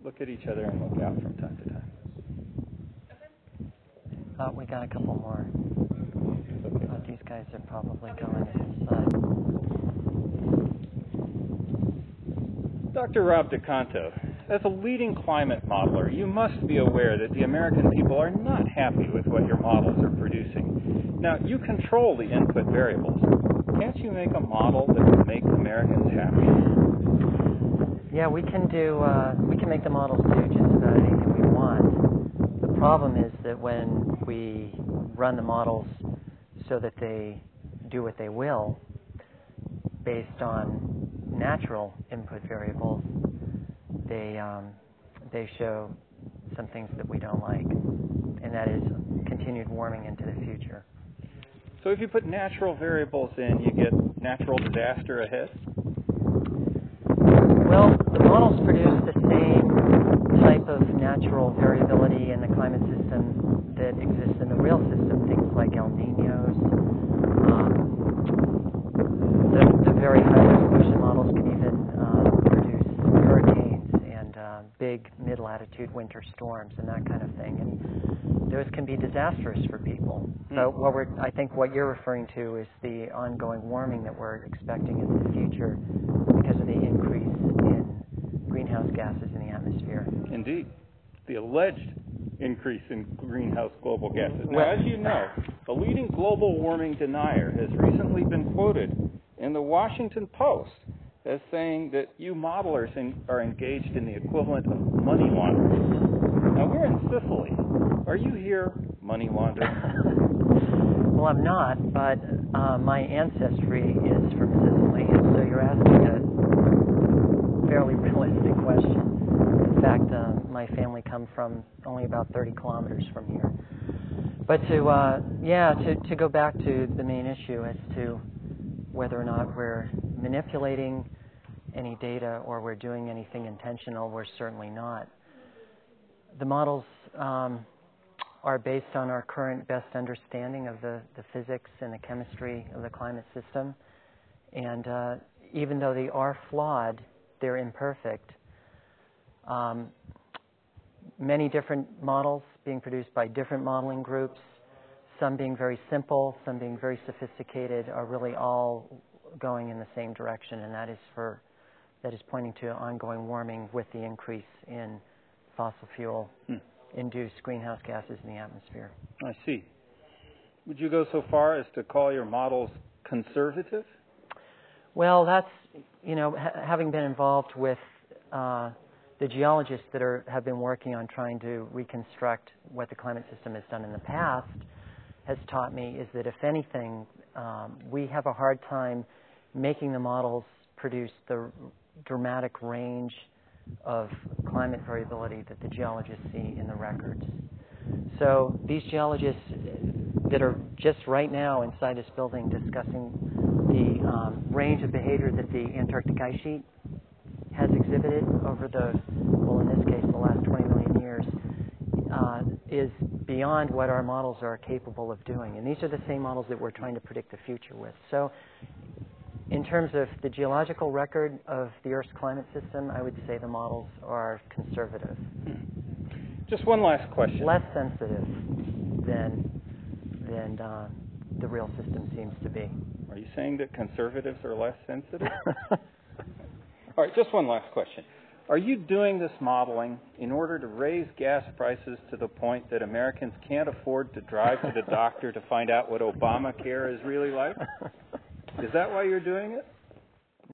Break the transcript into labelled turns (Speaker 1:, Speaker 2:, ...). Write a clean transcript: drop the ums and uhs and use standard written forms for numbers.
Speaker 1: look at each other and look out from time to time.
Speaker 2: We got a couple more.
Speaker 1: Okay.
Speaker 2: These guys are probably going to this side.
Speaker 1: Dr. Rob DeConto, as a leading climate modeler, you must be aware that the American people are not happy with what your models are producing. Now, you control the input variables. Can't you make a model that will make Americans happy?
Speaker 2: Yeah, we can make the models do just about anything we want. The problem is that when we run the models so that they do what they will, based on natural input variables, they show some things that we don't like, and that is continued warming into the future.
Speaker 1: So if you put natural variables in, you get natural disaster ahead?
Speaker 2: Well, the models produce the same type of natural variability in the climate system that exists in the real system, things like El Niños. The very high resolution models can even produce hurricanes and big mid-latitude winter storms and that kind of thing. And those can be disastrous for people. So I think what you're referring to is the ongoing warming that we're expecting in the future because of the increase in greenhouse gases in the atmosphere.
Speaker 1: Indeed. The alleged increase in greenhouse global gases. Now, as you know, a leading global warming denier has recently been quoted in the Washington Post as saying that you modelers are engaged in the equivalent of money laundering. Now, we're in Sicily. Are you here money laundering?
Speaker 2: Well, I'm not, but my ancestry is from Sicily, and so you're asking a fairly realistic question. In fact, my family come from only about 30 kilometers from here. But to go back to the main issue as to whether or not we're manipulating any data or we're doing anything intentional, we're certainly not. The models are based on our current best understanding of the physics and the chemistry of the climate system. And even though they are flawed, they're imperfect. Many different models being produced by different modeling groups, some being very simple, some being very sophisticated, are really all going in the same direction, and that is pointing to ongoing warming with the increase in fossil fuel induced greenhouse gases in the atmosphere.
Speaker 1: I see. Would you go so far as to call your models conservative?
Speaker 2: Well, that's, having been involved with the geologists that have been working on trying to reconstruct what the climate system has done in the past, has taught me is that if anything, we have a hard time making the models produce the dramatic range of climate variability that the geologists see in the records. So these geologists that are just right now inside this building discussing the range of behavior that the Antarctic ice sheet has exhibited over in this case, the last 20 million years, is beyond what our models are capable of doing. And these are the same models that we're trying to predict the future with. So in terms of the geological record of the Earth's climate system, I would say the models are conservative.
Speaker 1: Just one last question.
Speaker 2: Less sensitive than the real system seems to be.
Speaker 1: Are you saying that conservatives are less sensitive? All right, just one last question. Are you doing this modeling in order to raise gas prices to the point that Americans can't afford to drive to the doctor to find out what Obamacare is really like? Is that why you're doing it?